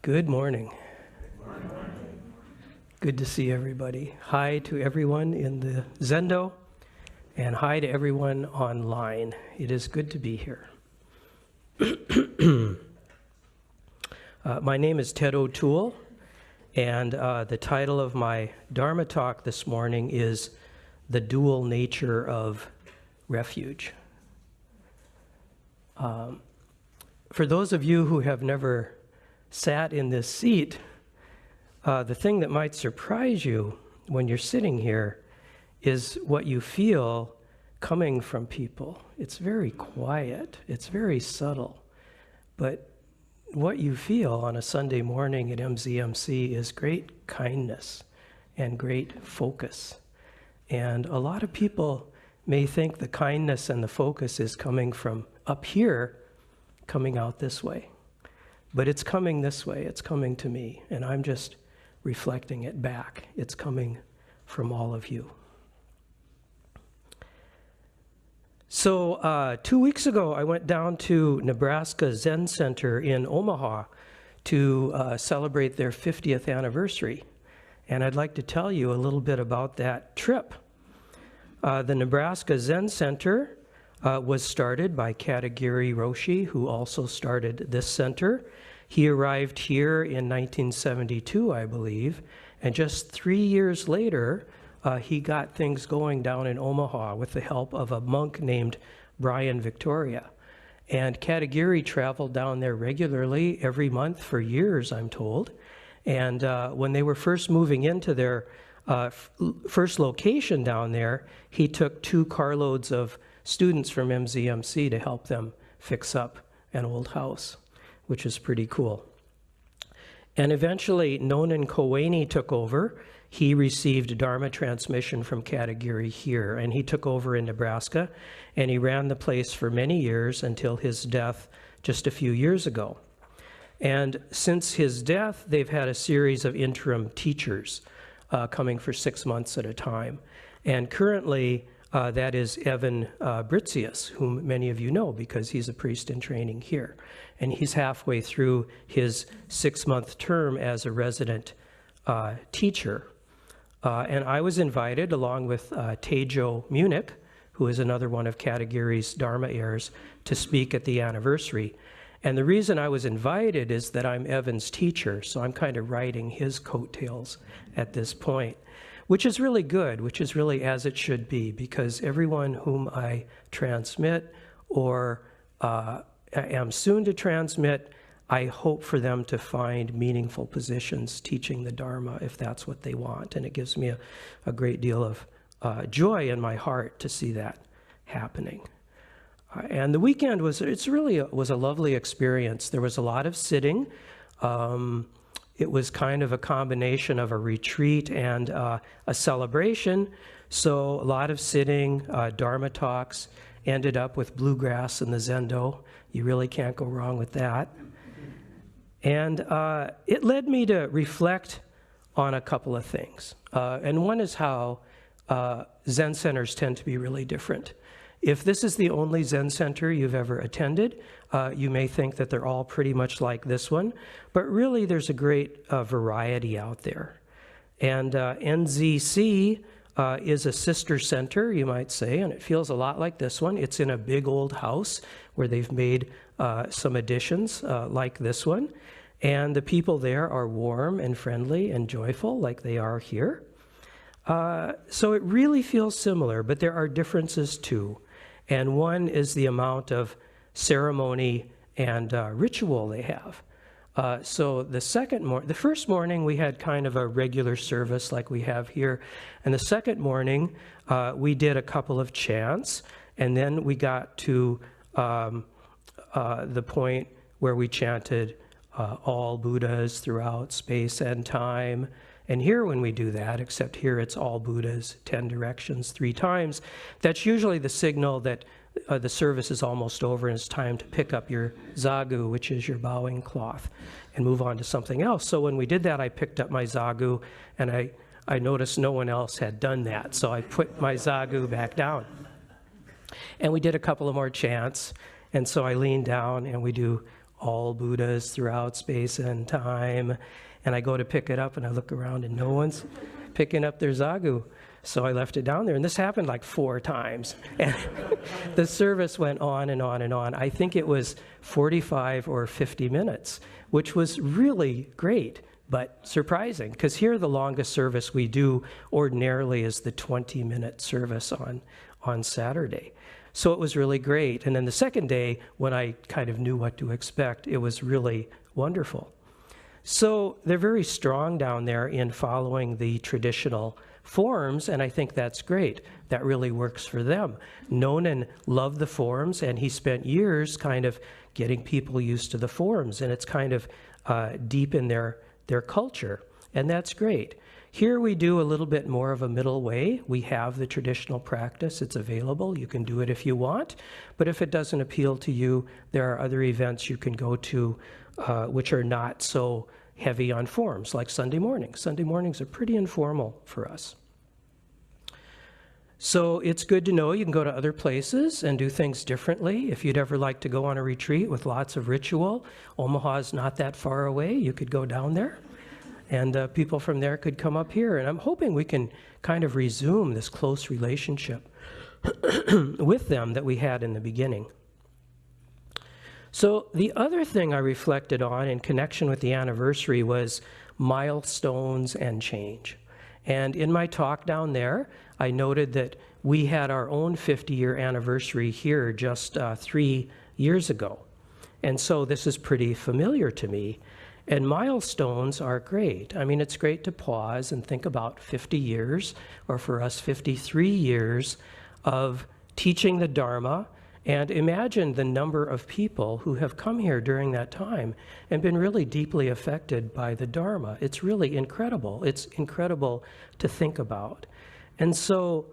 Good morning. Good to see everybody. Hi to everyone in the Zendo, and hi to everyone online. It is good to be here. My name is Ted O'Toole, and the title of my Dharma talk this morning is The Dual Nature of Refuge. For those of you who have never sat in this seat, the thing that might surprise you when you're sitting here is what you feel coming from people. It's very quiet, it's very subtle, but what you feel on a Sunday morning at MZMC is great kindness and great focus. And a lot of people may think the kindness and the focus is coming from up here, coming out this way. But it's coming this way, it's coming to me, and I'm just reflecting it back. It's coming from all of you. So 2 weeks ago, I went down to Nebraska Zen Center in Omaha to celebrate their 50th anniversary. And I'd like to tell you a little bit about that trip. The Nebraska Zen Center was started by Katagiri Roshi, who also started this center. He arrived here in 1972, I believe, and just 3 years later, he got things going down in Omaha with the help of a monk named Brian Victoria. And Katagiri traveled down there regularly every month for years, I'm told. And when they were first moving into their first location down there, he took 2 carloads of students from MZMC to help them fix up an old house, which is pretty cool. And eventually, Nonan Koweni took over. He received Dharma transmission from Katagiri here, and he took over in Nebraska, and he ran the place for many years until his death just a few years ago. And since his death, they've had a series of interim teachers coming for 6 months at a time. And currently, that is Evan Britzius, whom many of you know because he's a priest in training here. And he's halfway through his 6-month term as a resident teacher. And I was invited, along with Tejo Munich, who is another one of Katagiri's Dharma heirs, to speak at the anniversary. And the reason I was invited is that I'm Evan's teacher, so I'm kind of riding his coattails at this point, which is really good, which is really as it should be, because everyone whom I transmit or am soon to transmit, I hope for them to find meaningful positions teaching the Dharma if that's what they want. And it gives me a great deal of joy in my heart to see that happening. And the weekend was a lovely experience. There was a lot of sitting. It was kind of a combination of a retreat and a celebration. So a lot of sitting, Dharma talks, ended up with bluegrass in the Zendo. You really can't go wrong with that. And it led me to reflect on a couple of things. And one is how Zen centers tend to be really different. If this is the only Zen center you've ever attended, you may think that they're all pretty much like this one, but really there's a great variety out there. And NZC is a sister center, you might say, and it feels a lot like this one. It's in a big old house where they've made some additions like this one. And the people there are warm and friendly and joyful like they are here. So it really feels similar, but there are differences too. And one is the amount of ceremony and ritual they have. So the first morning we had kind of a regular service like we have here. And the second morning we did a couple of chants. And then we got to the point where we chanted all Buddhas throughout space and time. And here when we do that, except here it's all Buddhas, 10 directions, 3 times, that's usually the signal that the service is almost over and it's time to pick up your zagu, which is your bowing cloth, and move on to something else. So when we did that, I picked up my zagu, and I noticed no one else had done that, so I put my zagu back down. And we did a couple of more chants, and so I leaned down and we do all Buddhas throughout space and time. And I go to pick it up and I look around and no one's picking up their zagu. So I left it down there, and this happened like 4 times. And the service went on and on and on. I think it was 45 or 50 minutes, which was really great, but surprising, because here the longest service we do ordinarily is the 20-minute service on Saturday. So it was really great. And then the second day, when I kind of knew what to expect, it was really wonderful. So they're very strong down there in following the traditional forms, and I think that's great. That really works for them. Nonan loved the forms, and he spent years kind of getting people used to the forms, and it's kind of deep in their culture, and that's great. Here we do a little bit more of a middle way. We have the traditional practice. It's available. You can do it if you want, but if it doesn't appeal to you, there are other events you can go to which are not so heavy on forms, like Sunday mornings. Sunday mornings are pretty informal for us. So it's good to know you can go to other places and do things differently. If you'd ever like to go on a retreat with lots of ritual, Omaha's not that far away. You could go down there, and people from there could come up here. And I'm hoping we can kind of resume this close relationship with them that we had in the beginning. So the other thing I reflected on in connection with the anniversary was milestones and change. And in my talk down there, I noted that we had our own 50-year anniversary here just 3 years ago. And so this is pretty familiar to me. And milestones are great. I mean, it's great to pause and think about 50 years, or for us, 53 years of teaching the Dharma. And imagine the number of people who have come here during that time and been really deeply affected by the Dharma. It's really incredible. It's incredible to think about. And so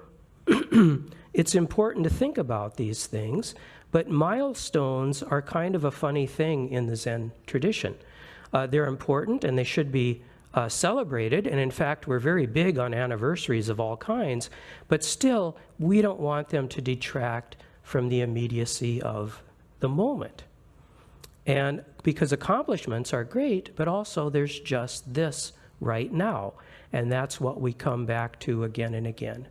it's important to think about these things, but milestones are kind of a funny thing in the Zen tradition. They're important and they should be celebrated, and in fact, we're very big on anniversaries of all kinds, but still, we don't want them to detract from the immediacy of the moment. And because accomplishments are great, but also there's just this right now. And that's what we come back to again and again.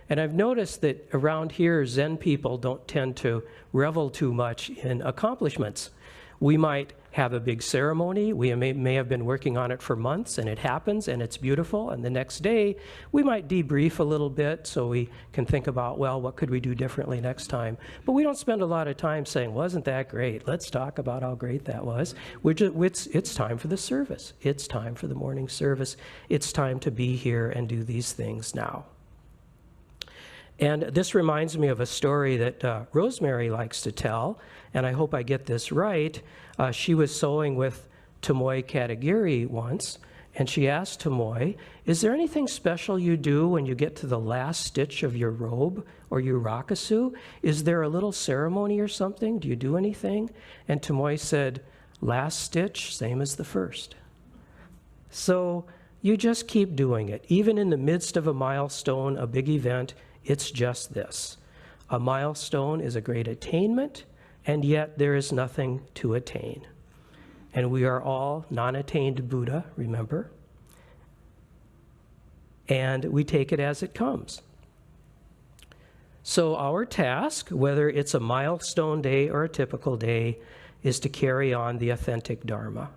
And I've noticed that around here, Zen people don't tend to revel too much in accomplishments. We might have a big ceremony. We may have been working on it for months, and it happens, and it's beautiful. And the next day, we might debrief a little bit so we can think about, well, what could we do differently next time? But we don't spend a lot of time saying, wasn't that great? Let's talk about how great that was. It's time for the service. It's time for the morning service. It's time to be here and do these things now. And this reminds me of a story that Rosemary likes to tell, and I hope I get this right. She was sewing with Tomoe Katagiri once, and she asked Tomoe, is there anything special you do when you get to the last stitch of your robe or your rakusu? Is there a little ceremony or something? Do you do anything? And Tomoe said, last stitch, same as the first. So you just keep doing it. Even in the midst of a milestone, a big event, it's just this. A milestone is a great attainment, and yet there is nothing to attain. And we are all non-attained Buddha, remember? And we take it as it comes. So our task, whether it's a milestone day or a typical day, is to carry on the authentic Dharma.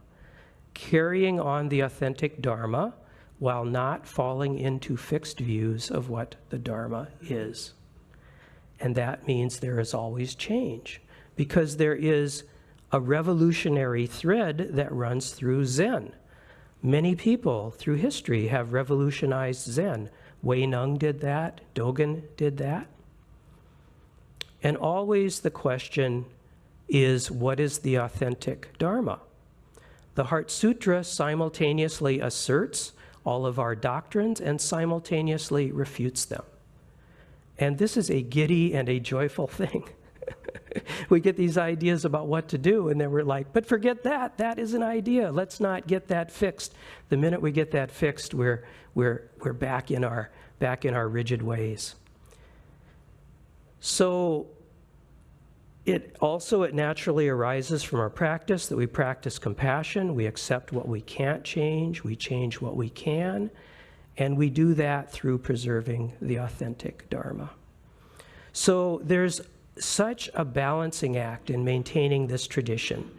Carrying on the authentic Dharma while not falling into fixed views of what the Dharma is. And that means there is always change, because there is a revolutionary thread that runs through Zen. Many people through history have revolutionized Zen. Wei Nung did that, Dogen did that. And always the question is, what is the authentic Dharma? The Heart Sutra simultaneously asserts all of our doctrines and simultaneously refutes them. And this is a giddy and a joyful thing. We get these ideas about what to do, and then we're like, but forget that. That is an idea. Let's not get that fixed. The minute we get that fixed, we're back in our rigid ways. So It naturally arises from our practice that we practice compassion, we accept what we can't change, we change what we can, and we do that through preserving the authentic Dharma. So there's such a balancing act in maintaining this tradition.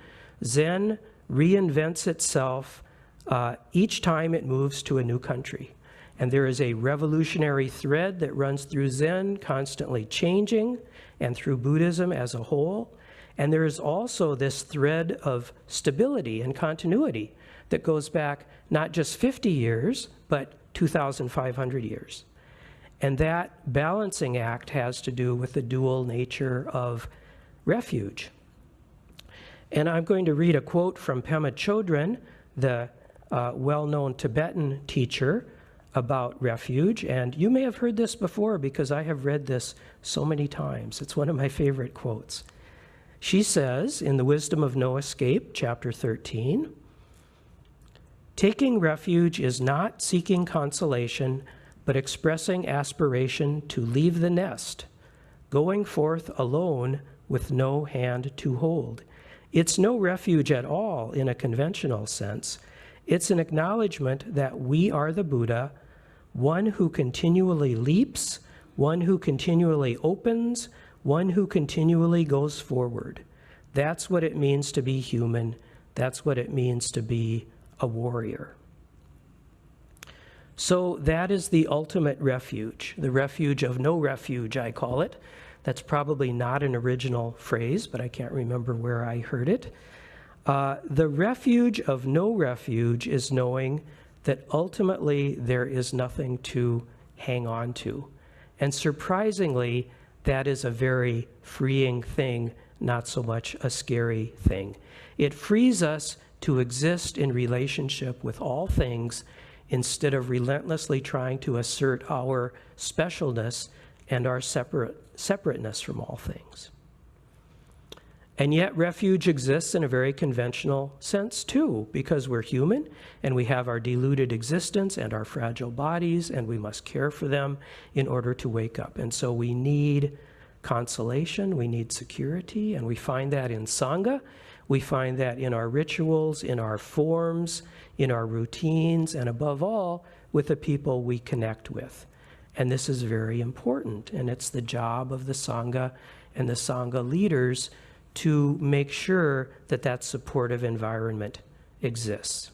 Zen reinvents itself each time it moves to a new country. And there is a revolutionary thread that runs through Zen, constantly changing, and through Buddhism as a whole. And there is also this thread of stability and continuity that goes back not just 50 years, but 2,500 years. And that balancing act has to do with the dual nature of refuge. And I'm going to read a quote from Pema Chodron, the well-known Tibetan teacher, about refuge. And you may have heard this before because I have read this so many times. It's one of my favorite quotes. She says, in The Wisdom of No Escape, chapter 13, "Taking refuge is not seeking consolation, but expressing aspiration to leave the nest, going forth alone with no hand to hold. It's no refuge at all in a conventional sense. It's an acknowledgement that we are the Buddha, one who continually leaps, one who continually opens, one who continually goes forward. That's what it means to be human. That's what it means to be a warrior." So that is the ultimate refuge, the refuge of no refuge, I call it. That's probably not an original phrase, but I can't remember where I heard it. The refuge of no refuge is knowing that ultimately there is nothing to hang on to. And surprisingly, that is a very freeing thing, not so much a scary thing. It frees us to exist in relationship with all things instead of relentlessly trying to assert our specialness and our separateness from all things. And yet refuge exists in a very conventional sense too, because we're human and we have our deluded existence and our fragile bodies, and we must care for them in order to wake up. And so we need consolation, we need security, and we find that in Sangha. We find that in our rituals, in our forms, in our routines, and above all, with the people we connect with. And this is very important, and it's the job of the Sangha and the Sangha leaders to make sure that that supportive environment exists.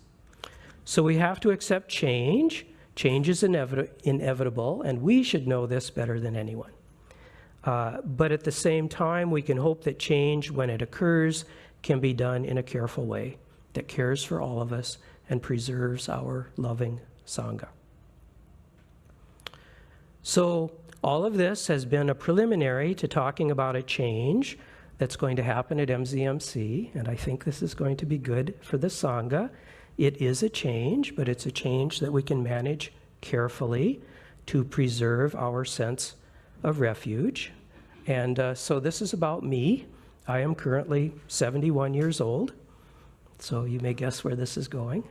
So we have to accept change. Change is inevitable, and we should know this better than anyone. But at the same time, we can hope that change, when it occurs, can be done in a careful way that cares for all of us and preserves our loving Sangha. So all of this has been a preliminary to talking about a change that's going to happen at MZMC, and I think this is going to be good for the Sangha. It is a change, but it's a change that we can manage carefully to preserve our sense of refuge. And so this is about me. I am currently 71 years old, so you may guess where this is going.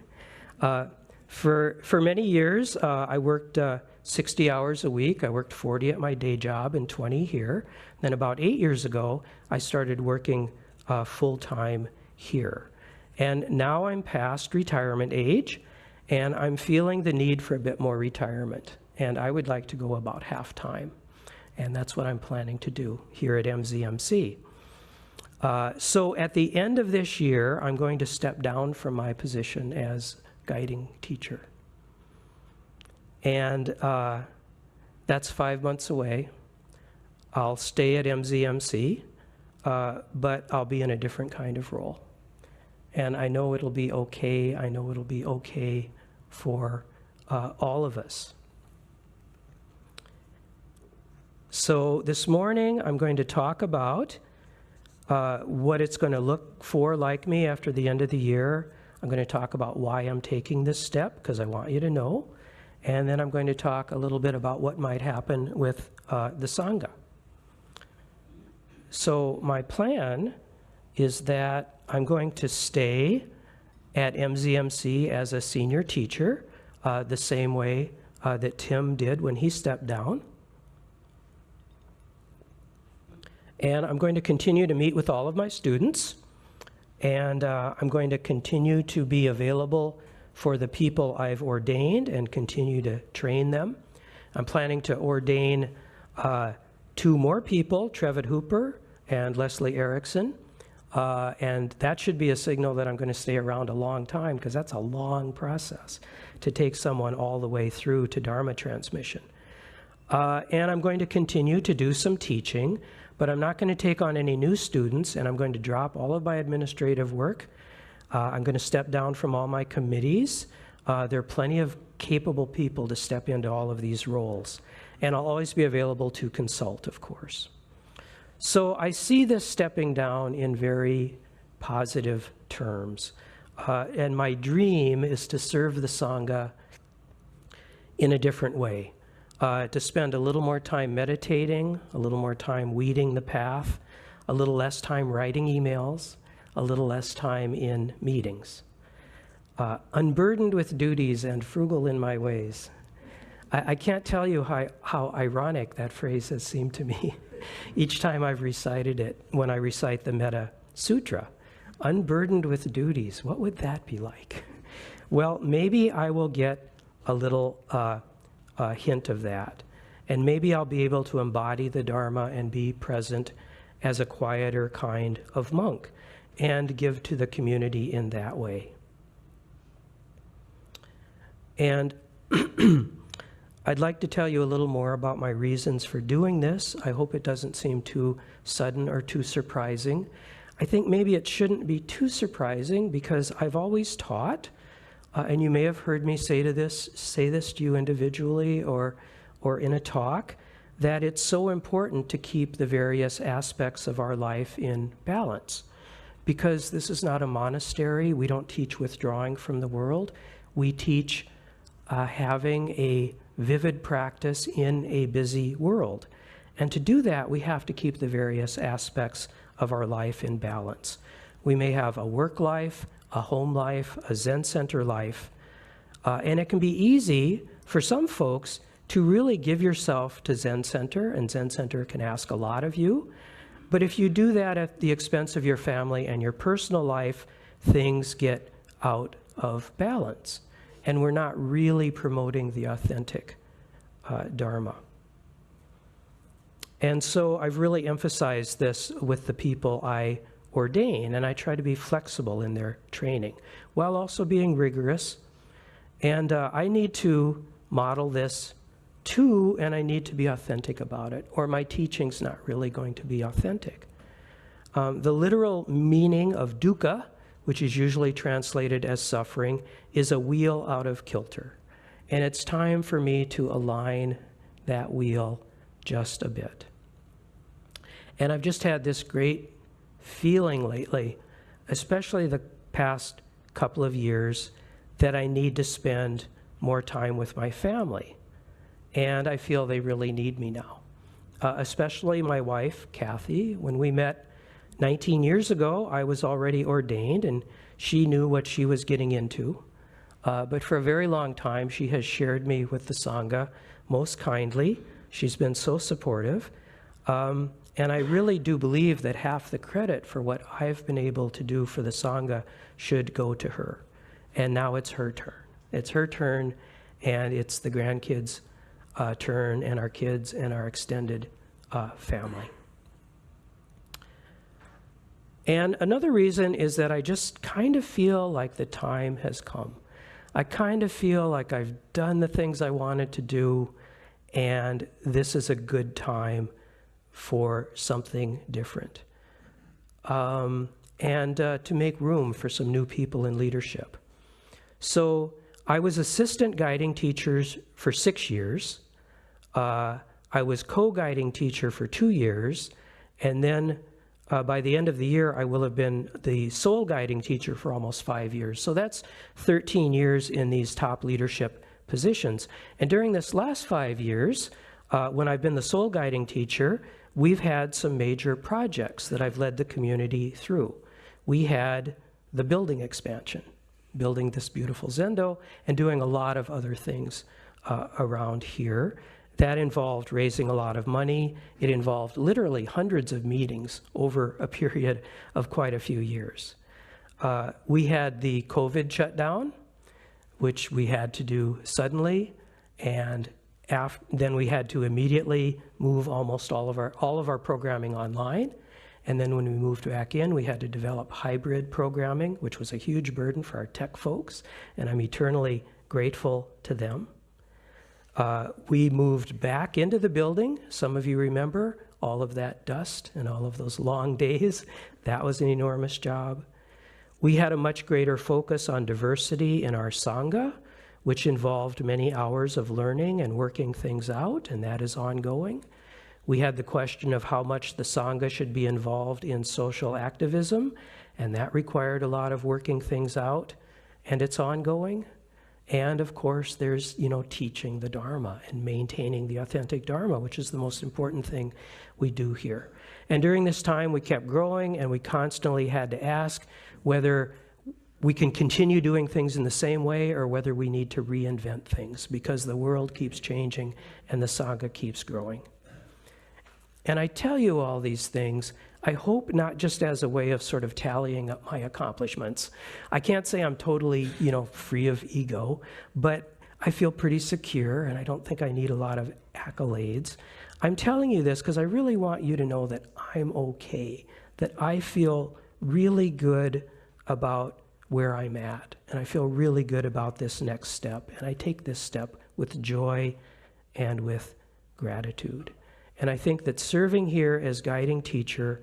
For many years, I worked 60 hours a week. I worked 40 at my day job and 20 here. Then about 8 years ago, I started working full-time here. And now I'm past retirement age, and I'm feeling the need for a bit more retirement. And I would like to go about half-time. And that's what I'm planning to do here at MZMC. So at the end of this year, I'm going to step down from my position as guiding teacher. And that's 5 months away. I'll stay at MZMC, but I'll be in a different kind of role. And I know it'll be okay. I know it'll be okay for all of us. So this morning, I'm going to talk about what it's going to look for like me after the end of the year. I'm going to talk about why I'm taking this step, because I want you to know. And then I'm going to talk a little bit about what might happen with the Sangha. So my plan is that I'm going to stay at MZMC as a senior teacher, the same way that Tim did when he stepped down. And I'm going to continue to meet with all of my students, and I'm going to continue to be available for the people I've ordained and continue to train them. I'm planning to ordain 2 more people, Trevitt Hooper and Leslie Erickson, and that should be a signal that I'm going to stay around a long time, because that's a long process to take someone all the way through to Dharma transmission. And I'm going to continue to do some teaching, but I'm not going to take on any new students, and I'm going to drop all of my administrative work. I'm going to step down from all my committees. There are plenty of capable people to step into all of these roles, and I'll always be available to consult, of course. So I see this stepping down in very positive terms, and my dream is to serve the Sangha in a different way. To spend a little more time meditating, a little more time weeding the path, a little less time writing emails, a little less time in meetings. Unburdened with duties and frugal in my ways. I can't tell you how ironic that phrase has seemed to me each time I've recited it when I recite the Metta Sutra. Unburdened with duties, what would that be like? Well, maybe I will get a little hint of that. And maybe I'll be able to embody the Dharma and be present as a quieter kind of monk and give to the community in that way. And I'd like to tell you a little more about my reasons for doing this. I hope it doesn't seem too sudden or too surprising. I think maybe it shouldn't be too surprising, because I've always taught, and you may have heard me say this to you individually or in a talk, that it's so important to keep the various aspects of our life in balance. Because this is not a monastery, we don't teach withdrawing from the world. We teach having a vivid practice in a busy world. And to do that, we have to keep the various aspects of our life in balance. We may have a work life, a home life, a Zen center life, and it can be easy for some folks to really give yourself to Zen center, and Zen center can ask a lot of you. But if you do that at the expense of your family and your personal life, things get out of balance, and we're not really promoting the authentic Dharma. And so I've really emphasized this with the people I ordain, and I try to be flexible in their training while also being rigorous. And I need to model this too, and I need to be authentic about it, or my teaching's not really going to be authentic. The literal meaning of dukkha, which is usually translated as suffering, is a wheel out of kilter. And it's time for me to align that wheel just a bit. And I've just had this great feeling lately, especially the past couple of years, that I need to spend more time with my family. And I feel they really need me now. Especially my wife, Kathy. When we met 19 years ago, I was already ordained, and she knew what she was getting into. But for a very long time, she has shared me with the Sangha most kindly. She's been so supportive. And I really do believe that half the credit for what I've been able to do for the Sangha should go to her. And now it's her turn. It's her turn, and it's the grandkids' turn, and our kids and our extended family. And another reason is that I just kind of feel like the time has come. I kind of feel like I've done the things I wanted to do, and this is a good time for something different. And to make room for some new people in leadership. So I was assistant guiding teachers for 6 years. I was co-guiding teacher for 2 years, and then by the end of the year, I will have been the sole guiding teacher for almost 5 years. So that's 13 years in these top leadership positions. And during this last 5 years, when I've been the sole guiding teacher, we've had some major projects that I've led the community through. We had the building expansion, building this beautiful zendo, and doing a lot of other things around here That involved raising a lot of money. It involved literally hundreds of meetings over a period of quite a few years. We had the COVID shutdown, which we had to do suddenly, and then we had to immediately move almost all of our programming online. And then when we moved back in, we had to develop hybrid programming, which was a huge burden for our tech folks, and I'm eternally grateful to them. We moved back into the building. Some of you remember all of that dust and all of those long days. That was an enormous job. We had a much greater focus on diversity in our Sangha, which involved many hours of learning and working things out, and that is ongoing. We had the question of how much the Sangha should be involved in social activism, and that required a lot of working things out, and it's ongoing. And of course, there's, teaching the Dharma and maintaining the authentic Dharma, which is the most important thing we do here. And during this time, we kept growing, and we constantly had to ask whether we can continue doing things in the same way or whether we need to reinvent things, because the world keeps changing and the Sangha keeps growing. And I tell you all these things, I hope not just as a way of sort of tallying up my accomplishments. I can't say I'm totally, free of ego, but I feel pretty secure, and I don't think I need a lot of accolades. I'm telling you this because I really want you to know that I'm okay, that I feel really good about where I'm at, and I feel really good about this next step, and I take this step with joy and with gratitude. And I think that serving here as guiding teacher,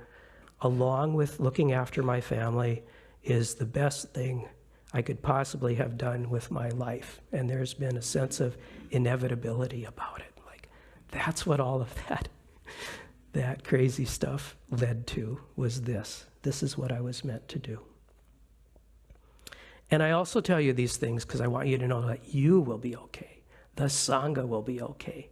along with looking after my family, is the best thing I could possibly have done with my life. And there's been a sense of inevitability about it. Like, that's what all of that crazy stuff led to, was this. This is what I was meant to do. And I also tell you these things because I want you to know that you will be okay. The Sangha will be okay.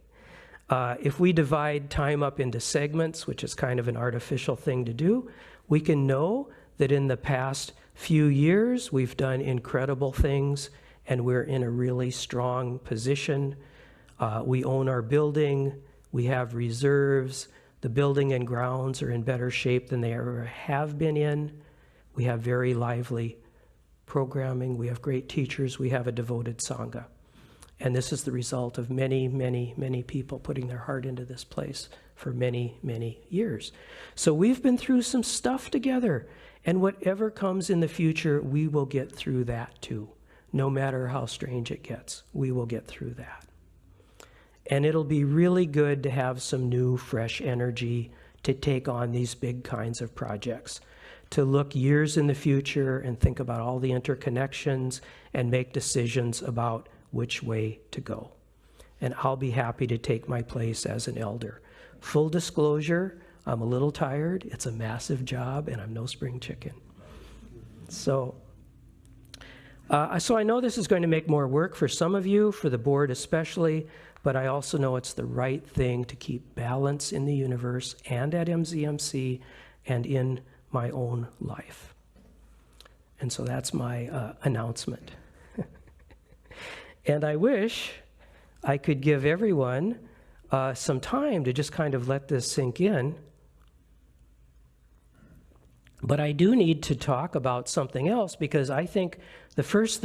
If we divide time up into segments, which is kind of an artificial thing to do, we can know that in the past few years, we've done incredible things, and we're in a really strong position. We own our building. We have reserves. The building and grounds are in better shape than they ever have been in. We have very lively programming. We have great teachers. We have a devoted Sangha. And this is the result of many, many, many people putting their heart into this place for many, many years. So we've been through some stuff together, and whatever comes in the future, we will get through that too. No matter how strange it gets, we will get through that. And it'll be really good to have some new, fresh energy to take on these big kinds of projects, to look years in the future and think about all the interconnections and make decisions about which way to go. And I'll be happy to take my place as an elder. Full disclosure, I'm a little tired. It's a massive job, and I'm no spring chicken. So I know this is going to make more work for some of you, for the board especially, but I also know it's the right thing to keep balance in the universe and at MZMC and in my own life. And so that's my announcement. And I wish I could give everyone some time to just kind of let this sink in. But I do need to talk about something else, because I think the first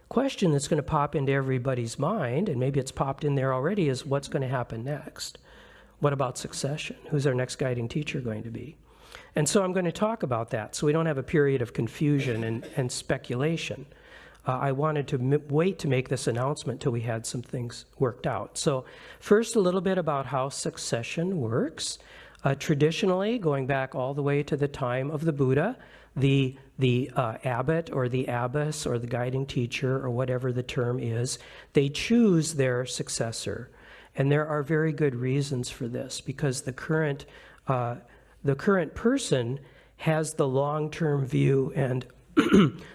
question that's going to pop into everybody's mind, and maybe it's popped in there already, is what's going to happen next? What about succession? Who's our next guiding teacher going to be? And so I'm going to talk about that so we don't have a period of confusion and speculation. I wanted to wait to make this announcement till we had some things worked out. So first, a little bit about how succession works. Traditionally, going back all the way to the time of the Buddha, the abbot or the abbess or the guiding teacher or whatever the term is, they choose their successor. And there are very good reasons for this, because the current person has the long-term view and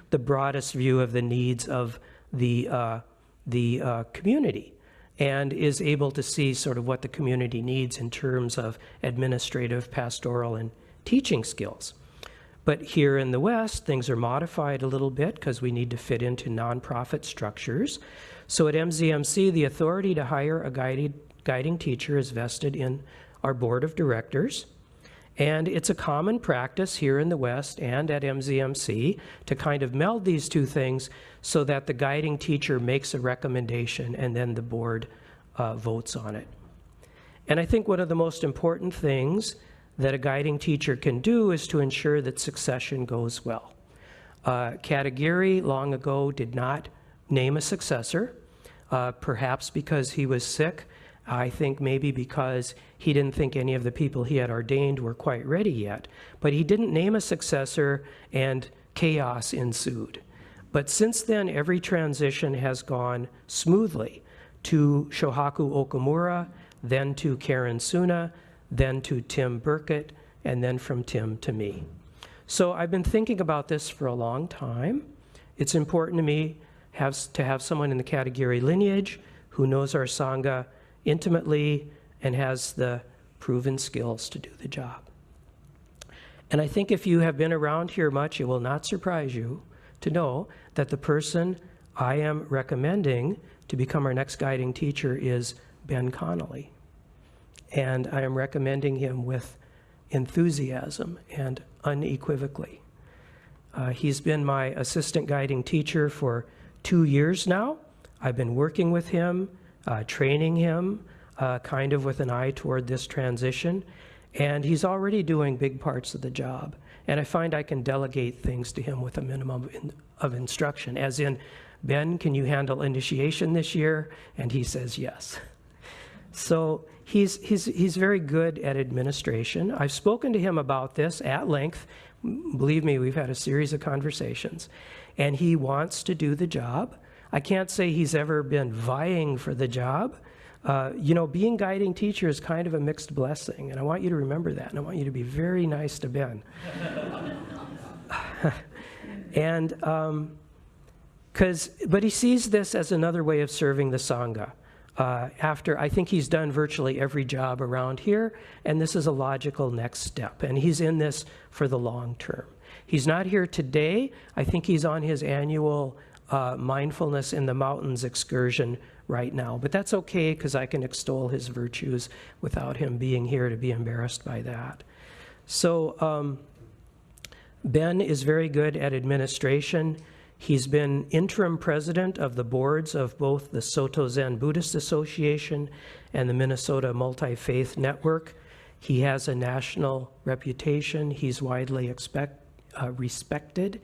the broadest view of the needs of the community, and is able to see sort of what the community needs in terms of administrative, pastoral, and teaching skills. But here in the West, things are modified a little bit because we need to fit into nonprofit structures. So at MZMC, the authority to hire a guiding teacher is vested in our board of directors. And it's a common practice here in the West and at MZMC to kind of meld these two things so that the guiding teacher makes a recommendation and then the board votes on it. And I think one of the most important things that a guiding teacher can do is to ensure that succession goes well. Katagiri long ago did not name a successor, perhaps because he was sick. I think maybe because he didn't think any of the people he had ordained were quite ready yet. But he didn't name a successor, and chaos ensued. But since then, every transition has gone smoothly to Shohaku Okamura, then to Karen Suna, then to Tim Burkett, and then from Tim to me. So I've been thinking about this for a long time. It's important to me to have someone in the Katagiri lineage who knows our Sangha intimately and has the proven skills to do the job. And I think if you have been around here much, it will not surprise you to know that the person I am recommending to become our next guiding teacher is Ben Connolly. And I am recommending him with enthusiasm and unequivocally. He's been my assistant guiding teacher for 2 years now. I've been working with him, training him, kind of with an eye toward this transition. And he's already doing big parts of the job. And I find I can delegate things to him with a minimum of instruction, as in, Ben, can you handle initiation this year? And he says yes. So he's very good at administration. I've spoken to him about this at length. Believe me, we've had a series of conversations. And he wants to do the job. I can't say he's ever been vying for the job. Being guiding teacher is kind of a mixed blessing, and I want you to remember that, and I want you to be very nice to Ben. But he sees this as another way of serving the Sangha. I think he's done virtually every job around here, and this is a logical next step, and he's in this for the long term. He's not here today. I think he's on his annual mindfulness in the mountains excursion right now, but that's okay because I can extol his virtues without him being here to be embarrassed by that. So Ben is very good at administration. He's been interim president of the boards of both the Soto Zen Buddhist Association and the Minnesota Multi-Faith Network. He has a national reputation. He's widely respected.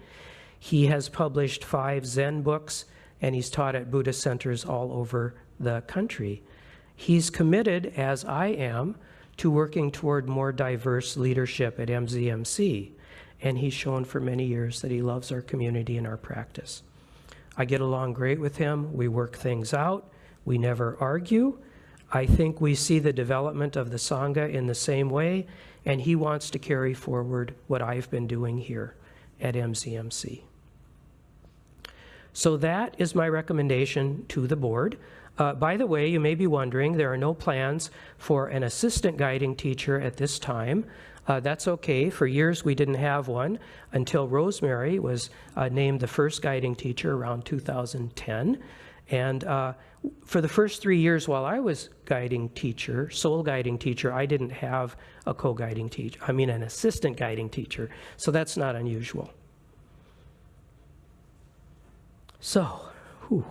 He has published 5 Zen books, and he's taught at Buddhist centers all over the country. He's committed, as I am, to working toward more diverse leadership at MZMC, and he's shown for many years that he loves our community and our practice. I get along great with him. We work things out. We never argue. I think we see the development of the Sangha in the same way, and he wants to carry forward what I've been doing here at MZMC. So that is my recommendation to the board. By the way, you may be wondering, there are no plans for an assistant guiding teacher at this time. That's okay. For years, we didn't have one until Rosemary was named the first guiding teacher around 2010. And for the first 3 years while I was guiding teacher, sole guiding teacher, I didn't have a co-guiding teacher. I mean, an assistant guiding teacher. So that's not unusual. So, whew.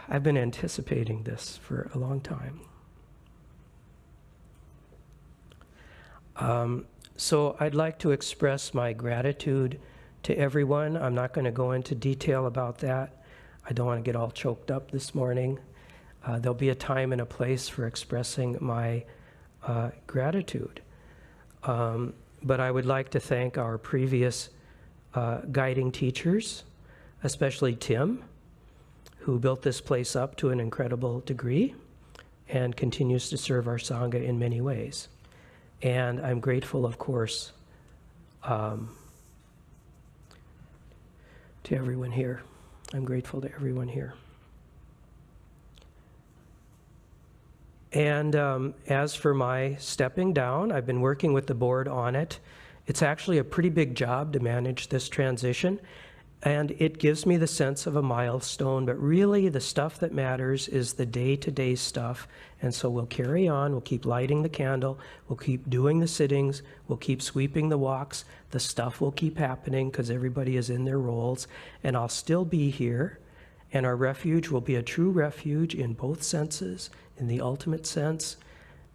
I've been anticipating this for a long time. So I'd like to express my gratitude to everyone. I'm not going to go into detail about that. I don't want to get all choked up this morning. There'll be a time and a place for expressing my gratitude. But I would like to thank our previous guiding teachers, especially Tim, who built this place up to an incredible degree and continues to serve our Sangha in many ways. And I'm grateful, of course, to everyone here. I'm grateful to everyone here. And as for my stepping down, I've been working with the board on it. It's actually a pretty big job to manage this transition. And it gives me the sense of a milestone, but really the stuff that matters is the day-to-day stuff. And so we'll carry on, we'll keep lighting the candle, we'll keep doing the sittings, we'll keep sweeping the walks, the stuff will keep happening because everybody is in their roles, and I'll still be here. And our refuge will be a true refuge in both senses, in the ultimate sense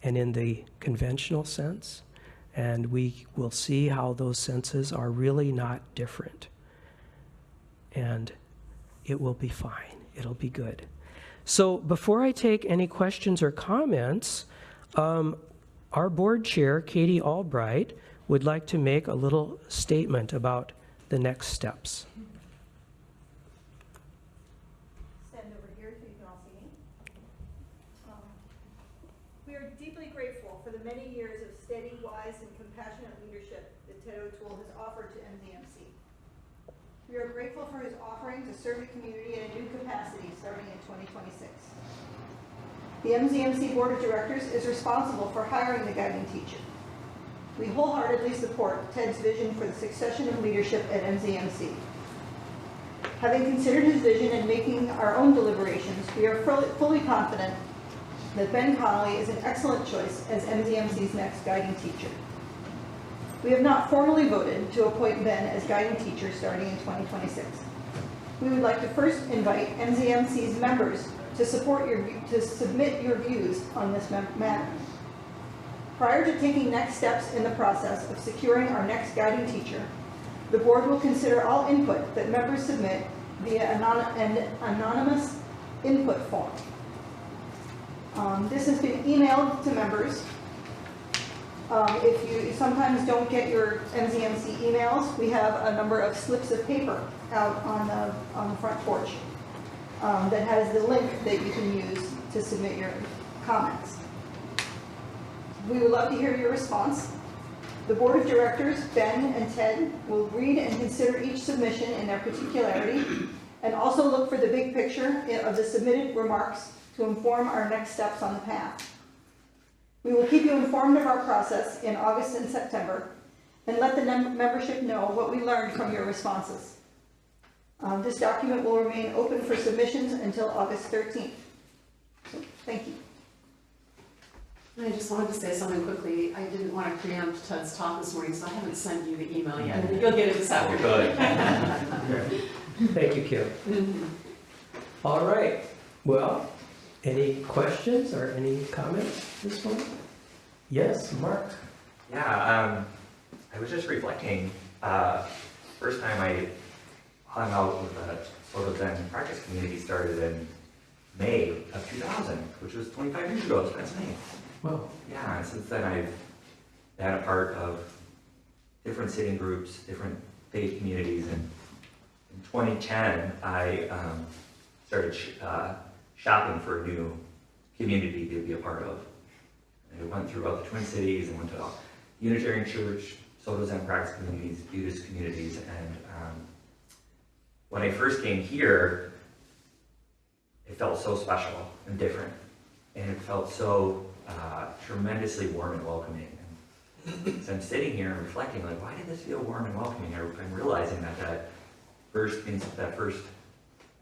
and in the conventional sense. And we will see how those senses are really not different. And it will be fine. It'll be good. So before I take any questions or comments, our board chair, Katie Albright, would like to make a little statement about the next steps. Stand over here so you can all see me. We are deeply grateful for the many years of steady, wise, and compassionate leadership that Ted O'Toole has offered to MZMC. We are grateful for his offering to serve the community in a new capacity starting in 2026. The MZMC Board of Directors is responsible for hiring the guiding teacher. We wholeheartedly support Ted's vision for the succession of leadership at MZMC. Having considered his vision and making our own deliberations, we are fully confident that Ben Connolly is an excellent choice as MZMC's next guiding teacher. We have not formally voted to appoint Ben as guiding teacher starting in 2026. We would like to first invite MZMC's members to submit your views on this matter. Prior to taking next steps in the process of securing our next guiding teacher, the board will consider all input that members submit via an anonymous input form. This has been emailed to members. If you sometimes don't get your MZMC emails, we have a number of slips of paper out on the front porch that has the link that you can use to submit your comments. We would love to hear your response. The Board of Directors, Ben and Ted, will read and consider each submission in their particularity and also look for the big picture of the submitted remarks to inform our next steps on the path. We will keep you informed of our process in August and September and let the membership know what we learned from your responses. This document will remain open for submissions until August 13th. So, thank you. I just wanted to say something quickly. I didn't want to preempt Ted's talk this morning, so I haven't sent you the email yet. You'll get it this afternoon. Thank you, Kim. All right. Well, any questions or any comments this morning? Yes, Mark? Yeah, I was just reflecting. First time I hung out with the sort of Zen practice community started in May of 2000, which was 25 years ago. So that's May. Well, yeah, and since then I've been a part of different sitting groups, different faith communities, and in 2010 I started shopping for a new community to be a part of. And I went throughout the Twin Cities and went to Unitarian Church, Soto Zen practice communities, Buddhist communities, and when I first came here, it felt so special and different, and it felt so tremendously warm and welcoming. And so I'm sitting here and reflecting, like, why did this feel warm and welcoming? I'm realizing that first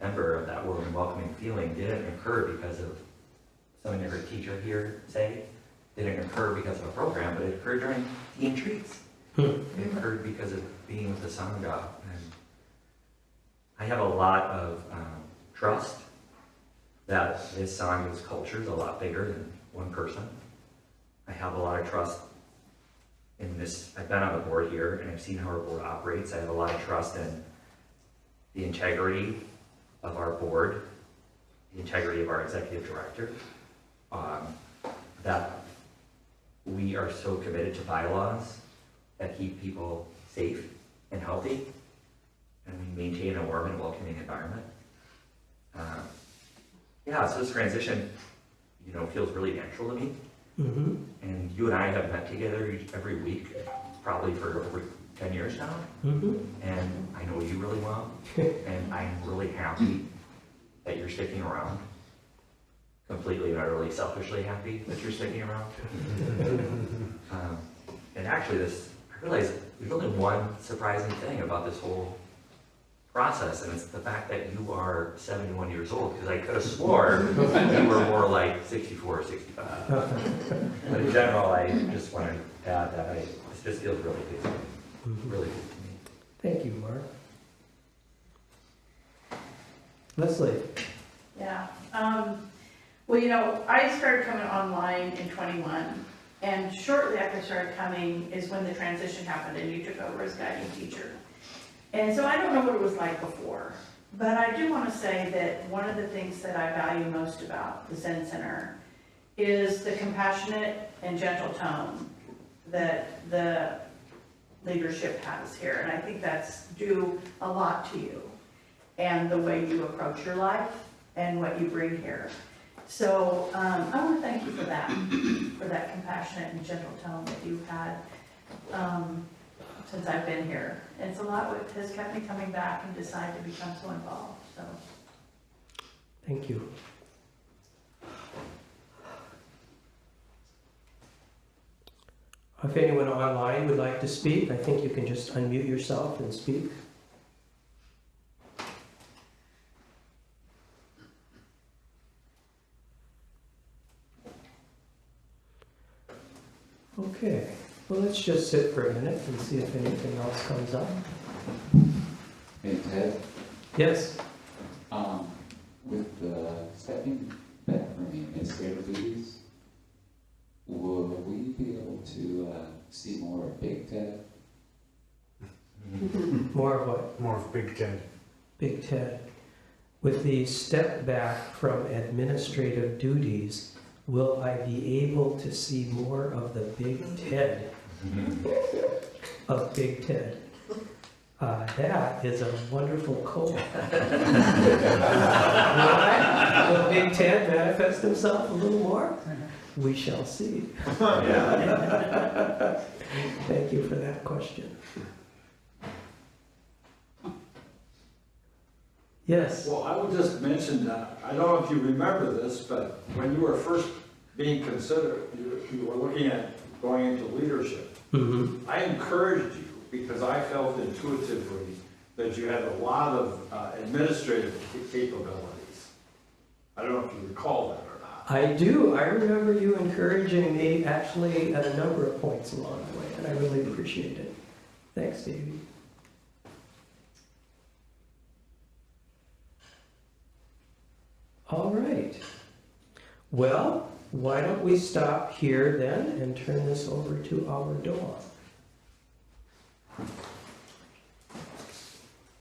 member of that warm and welcoming feeling didn't occur because of something I heard a teacher here say. It didn't occur because of a program, but it occurred during team treats. It occurred because of being with the Sangha. And I have a lot of trust that this Sangha's culture is a lot bigger than one person. I have a lot of trust in this. I've been on the board here and I've seen how our board operates. I have a lot of trust in the integrity of our board, the integrity of our executive director, that we are so committed to bylaws that keep people safe and healthy, and we maintain a warm and welcoming environment. Yeah, so this transition, feels really natural to me. mm-hmm. And you and I have met together every week, probably for over 10 years now. Mm-hmm. And I know you really well, and I'm really happy that you're sticking around. Completely and utterly selfishly happy that you're sticking around. And actually I realized there's only one surprising thing about this whole process, and it's the fact that you are 71 years old, because I could have swore you were more like 64 or 65. But in general, I just want to add that it just feels really good to me, really good to me. Thank you, Mark. Leslie? Yeah, well, you know, I started coming online in 21, and shortly after I started coming is when the transition happened and you took over as guiding teacher. And so I don't know what it was like before, but I do want to say that one of the things that I value most about the Zen Center is the compassionate and gentle tone that the leadership has here, and I think that's due a lot to you and the way you approach your life and what you bring here. So I want to thank you for that compassionate and gentle tone that you've had since I've been here. And it's a lot what has kept me coming back and decide to become so involved, so. Thank you. If anyone online would like to speak, I think you can just unmute yourself and speak. Okay, well, let's just sit for a minute and see if anything else comes up. Hey Ted, Yes? with stepping back from the administrative duties, will we be able to see more of Big Ted? More of what? More of Big Ted. Big Ted. With the step back from administrative duties, will I be able to see more of the Big Ted? Of Big Ted? That is a wonderful call. Will Big Ted manifest himself a little more? We shall see. Thank you for that question. Yes? Well, I would just mention that, I don't know if you remember this, but when you were first being considered, you were looking at going into leadership. Mm-hmm. I encouraged you because I felt intuitively that you had a lot of administrative capabilities. I don't know if you recall that or not. I do. I remember you encouraging me actually at a number of points along the way, and I really appreciate it. Thanks, Davey. All right. Well, why don't we stop here then and turn this over to our Dawn.